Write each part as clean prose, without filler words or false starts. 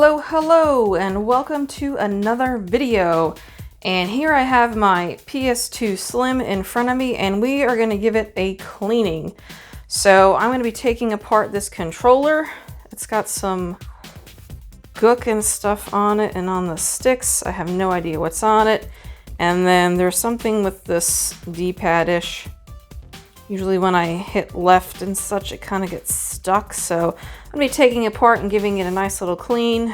Hello, and welcome to another video. And here I have my PS2 Slim in front of me, and we are going to give it a cleaning. So I'm going to be taking apart this controller. It's got some gook and stuff on it and on the sticks. I have no idea what's on it. And then there's something with this D-pad-ish. Usually when I hit left and such, it kind of gets stuck. So I'm going to be taking it apart and giving it a nice little clean.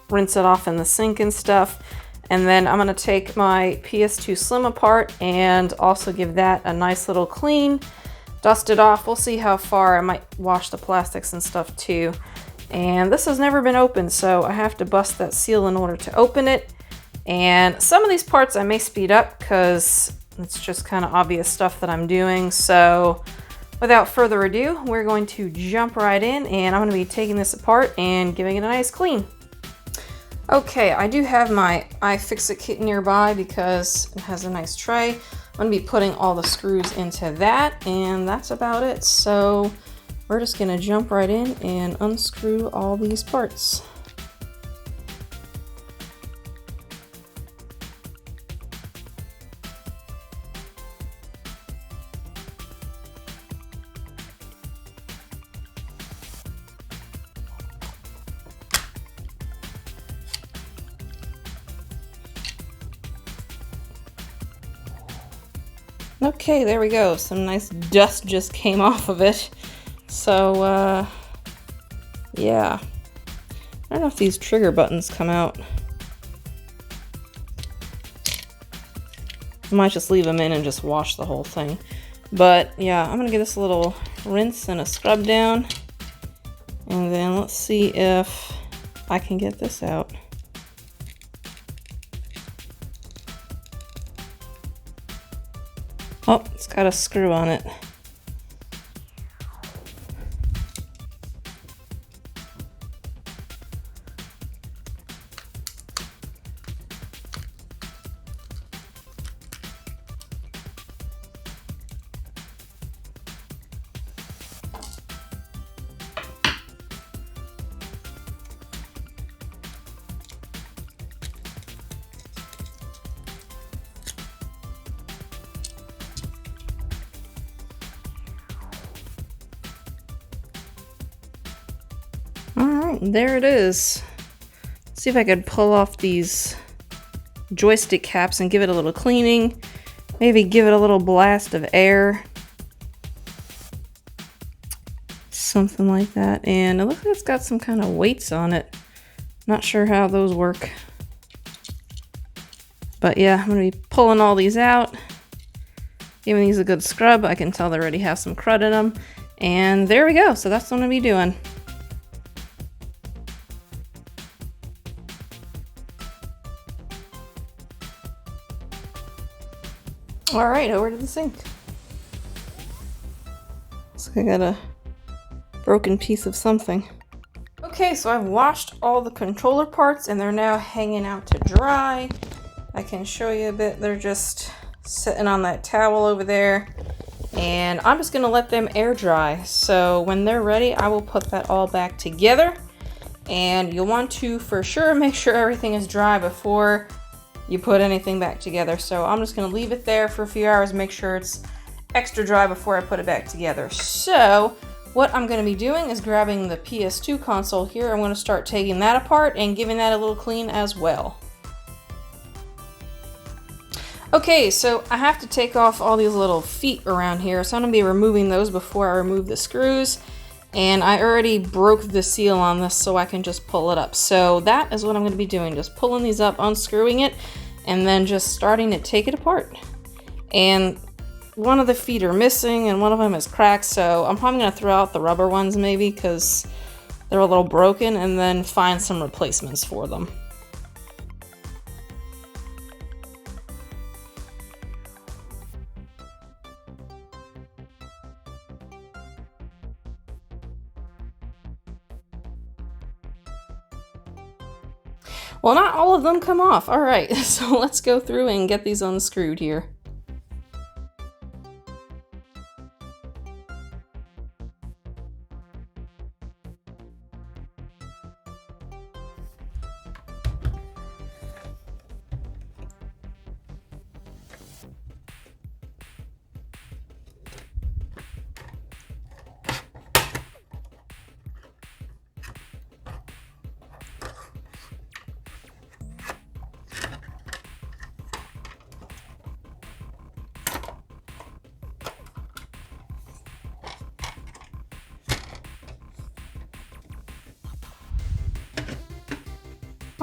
Rinse it off in the sink and stuff. And then I'm going to take my PS2 Slim apart and also give that a nice little clean. Dust it off. We'll see how far. I might wash the plastics and stuff too. And this has never been opened, so I have to bust that seal in order to open it. And some of these parts I may speed up because it's just kind of obvious stuff that I'm doing. So without further ado, we're going to jump right in, and I'm going to be taking this apart and giving it a nice clean. Okay, I do have my iFixit kit nearby because it has a nice tray. I'm going to be putting all the screws into that, and that's about it. So we're just going to jump right in and unscrew all these parts. Okay, there we go. Some nice dust just came off of it. So, yeah. I don't know if these trigger buttons come out. I might just leave them in and just wash the whole thing. But, yeah, I'm going to give this a little rinse and a scrub down. And then let's see if I can get this out. Oh, it's got a screw on it. Alright, there it is. Let's see if I could pull off these joystick caps and give it a little cleaning. Maybe give it a little blast of air. Something like that. And it looks like it's got some kind of weights on it. Not sure how those work. But yeah, I'm going to be pulling all these out. Giving these a good scrub. I can tell they already have some crud in them. And there we go. So that's what I'm going to be doing. Alright, over to the sink. So I got a broken piece of something. Okay, so I've washed all the controller parts and they're now hanging out to dry. I can show you a bit. They're just sitting on that towel over there. And I'm just going to let them air dry. So when they're ready, I will put that all back together. And you'll want to, for sure, make sure everything is dry before you put anything back together. So I'm just going to leave it there for a few hours, make sure it's extra dry before I put it back together. So what I'm going to be doing is grabbing the PS2 console here. I'm going to start taking that apart and giving that a little clean as well. Okay, so I have to take off all these little feet around here, so I'm going to be removing those before I remove the screws. And I already broke the seal on this so I can just pull it up. So that is what I'm going to be doing, just pulling these up, unscrewing it, and then just starting to take it apart. And one of the feet are missing and one of them is cracked, so I'm probably going to throw out the rubber ones maybe because they're a little broken, and then find some replacements for them. Well, not all of them come off. All right, so let's go through and get these unscrewed here.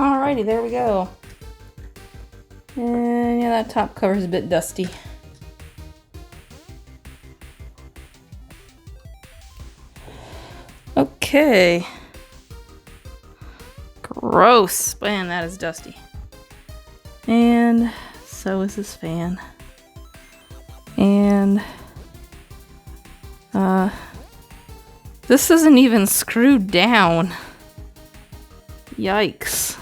Alrighty, there we go. And yeah, that top cover is a bit dusty. Okay. Gross. Man, that is dusty. And so is this fan. And this isn't even screwed down. Yikes.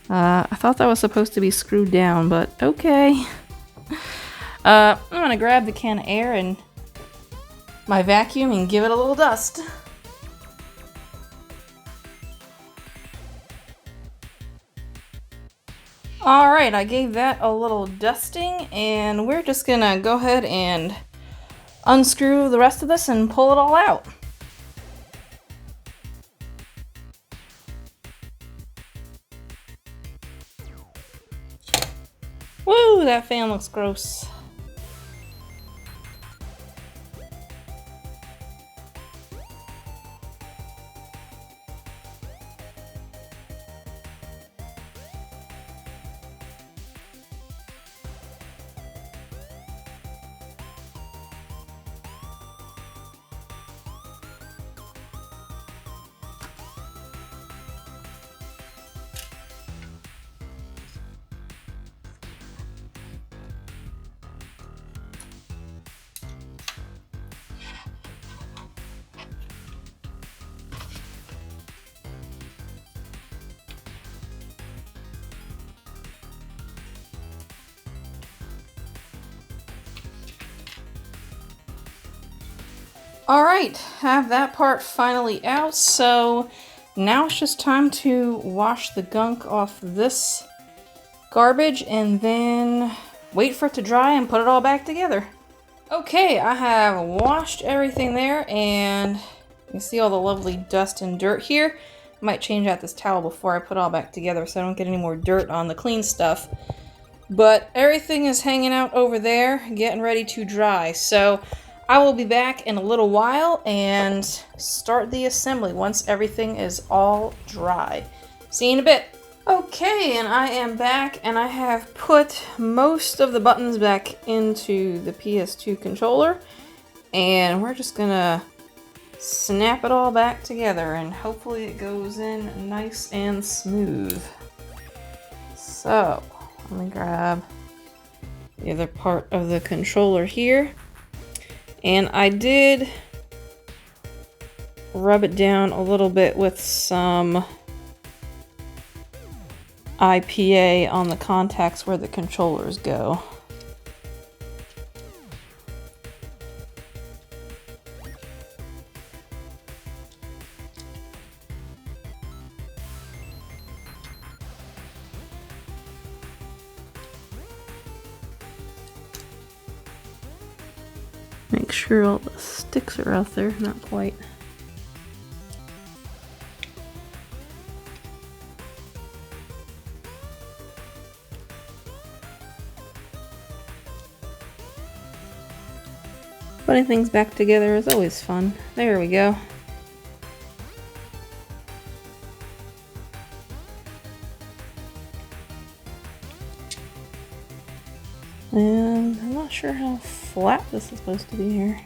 I thought that was supposed to be screwed down, but okay. I'm gonna grab the can of air and my vacuum and give it a little dust. Alright, I gave that a little dusting, and we're just gonna go ahead and unscrew the rest of this and pull it all out. Woo, that fan looks gross. Alright, have that part finally out, so now it's just time to wash the gunk off this garbage and then wait for it to dry and put it all back together. Okay, I have washed everything there, and you can see all the lovely dust and dirt here. I might change out this towel before I put it all back together so I don't get any more dirt on the clean stuff. But everything is hanging out over there, getting ready to dry. So I will be back in a little while and start the assembly once everything is all dry. See you in a bit. Okay, and I am back, and I have put most of the buttons back into the PS2 controller, and we're just gonna snap it all back together, and hopefully it goes in nice and smooth. So, let me grab the other part of the controller here. And I did rub it down a little bit with some IPA on the contacts where the controllers go. Make sure all the sticks are out there, not quite. Putting things back together is always fun. There we go. And I'm not sure how flat this is supposed to be here.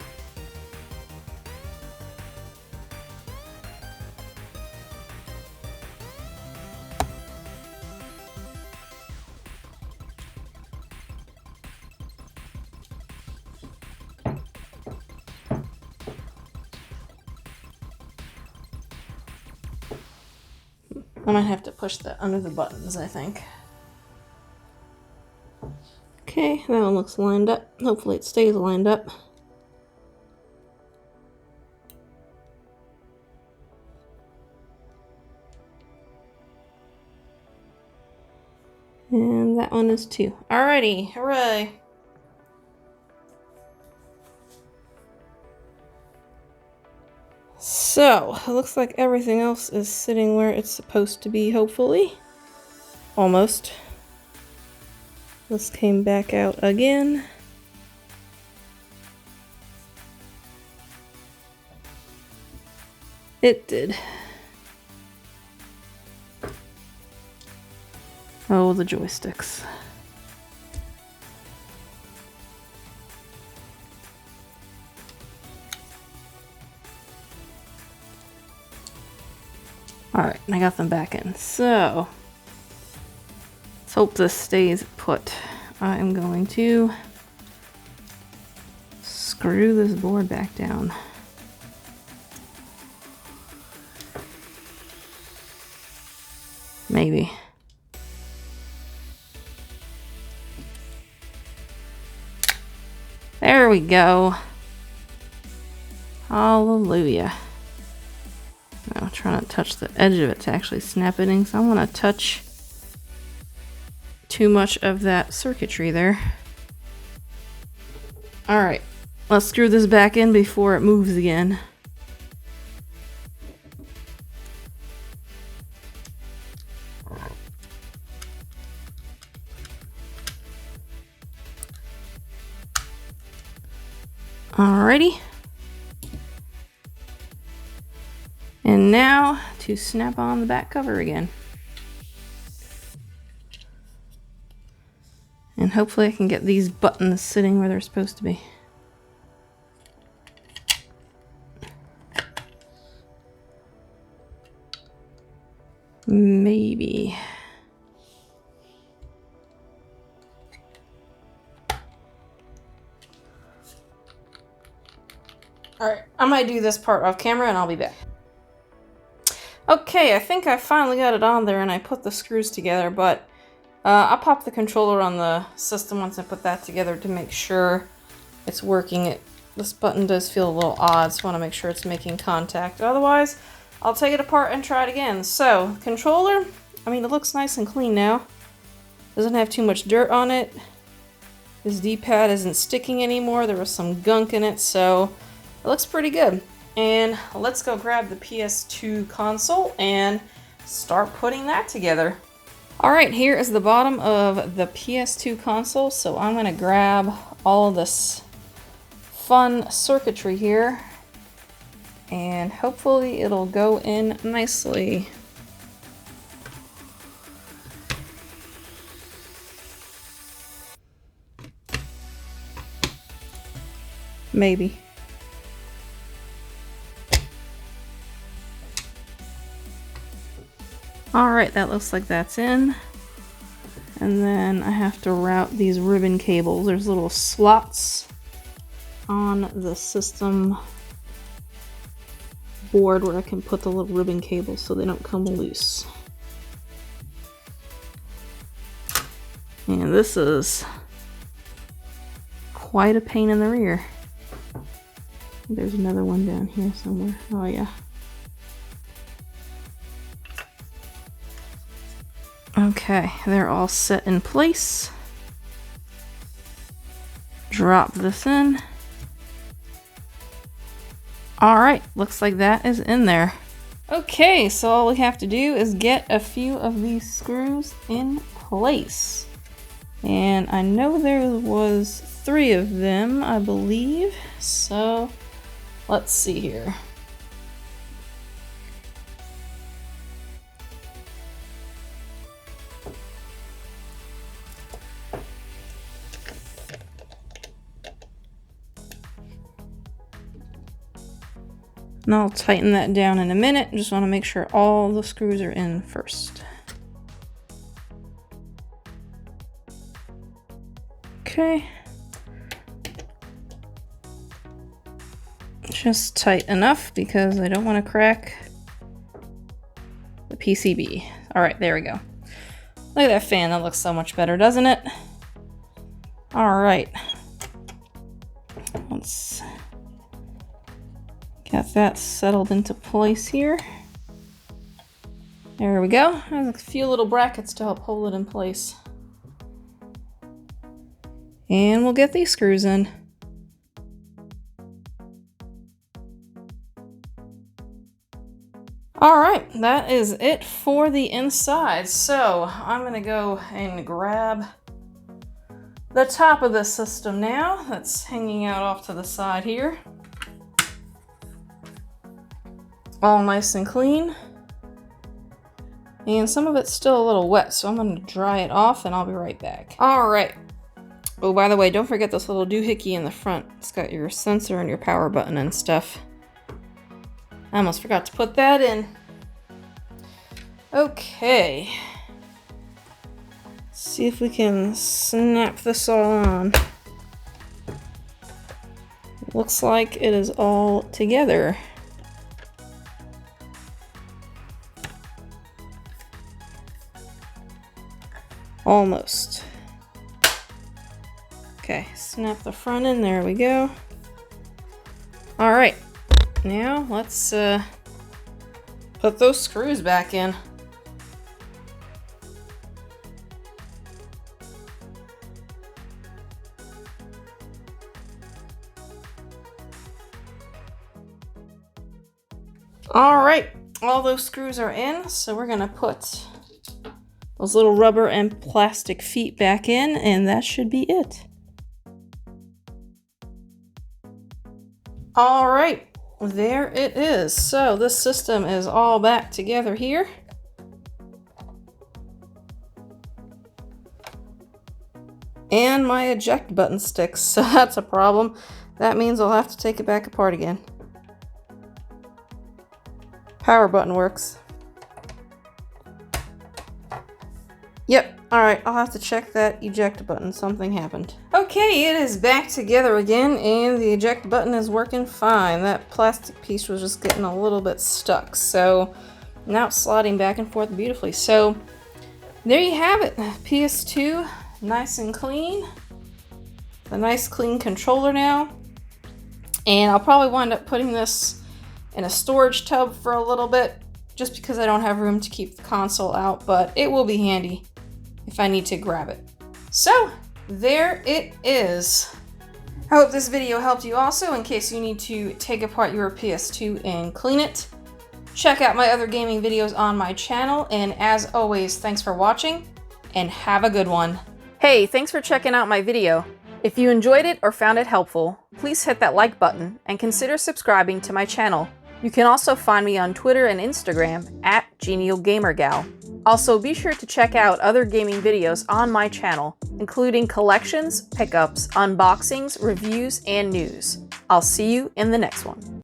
I might have to push that under the buttons, I think. Okay, that one looks lined up. Hopefully it stays lined up. And that one is too. Alrighty, hooray! So, it looks like everything else is sitting where it's supposed to be, hopefully. Almost. This came back out again. It did. Oh, the joysticks. Alright, I got them back in. So, let's hope this stays put. I am going to screw this board back down. Maybe. There we go. Hallelujah. I'm trying to touch the edge of it to actually snap it in, so I don't want to touch too much of that circuitry there. Alright, let's screw this back in before it moves again. Alrighty. And now to snap on the back cover again. And hopefully I can get these buttons sitting where they're supposed to be. Maybe. Alright, I might do this part off camera and I'll be back. Okay, I think I finally got it on there and I put the screws together, but I'll pop the controller on the system once I put that together to make sure it's working. This button does feel a little odd, so I want to make sure it's making contact. Otherwise, I'll take it apart and try it again. So, controller, I mean, it looks nice and clean now. Doesn't have too much dirt on it. This D-pad isn't sticking anymore. There was some gunk in it, so it looks pretty good. And let's go grab the PS2 console and start putting that together. Alright, here is the bottom of the PS2 console, so I'm going to grab all of this fun circuitry here, and hopefully it'll go in nicely. Maybe. Alright, that looks like that's in. And then I have to route these ribbon cables. There's little slots on the system board where I can put the little ribbon cables so they don't come loose. And this is quite a pain in the rear. There's another one down here somewhere. Oh yeah. Okay, they're all set in place. Drop this in. Alright, looks like that is in there. Okay, so all we have to do is get a few of these screws in place. And I know there was 3 of them, I believe. So, let's see here. And I'll tighten that down in a minute. Just want to make sure all the screws are in first. Okay. Just tight enough because I don't want to crack the PCB. Alright, there we go. Look at that fan, that looks so much better, doesn't it? Alright. Let's get that settled into place here. There we go. There's a few little brackets to help hold it in place. And we'll get these screws in. Alright, that is it for the inside. So I'm gonna go and grab the top of the system now. That's hanging out off to the side here. All nice and clean. And some of it's still a little wet, so I'm going to dry it off and I'll be right back. All right. Oh, by the way, don't forget this little doohickey in the front. It's got your sensor and your power button and stuff. I almost forgot to put that in. Okay. Let's see if we can snap this all on. Looks like it is all together. Almost. Okay, snap the front in, there we go. All right, now let's put those screws back in. All right, all those screws are in, so we're gonna put those little rubber and plastic feet back in, and that should be it. All right, there it is. So this system is all back together here. And my eject button sticks, so that's a problem. That means I'll have to take it back apart again. Power button works. Yep, alright, I'll have to check that eject button. Something happened. Okay, it is back together again, and the eject button is working fine. That plastic piece was just getting a little bit stuck, so now it's sliding back and forth beautifully. So, there you have it. PS2, nice and clean. A nice clean controller now. And I'll probably wind up putting this in a storage tub for a little bit, just because I don't have room to keep the console out, but it will be handy if I need to grab it. So, there it is. I hope this video helped you also in case you need to take apart your PS2 and clean it. Check out my other gaming videos on my channel, and as always, thanks for watching, and have a good one. Hey, thanks for checking out my video. If you enjoyed it or found it helpful, please hit that like button and consider subscribing to my channel. You can also find me on Twitter and Instagram @GenialGamerGal. Also, be sure to check out other gaming videos on my channel, including collections, pickups, unboxings, reviews, and news. I'll see you in the next one.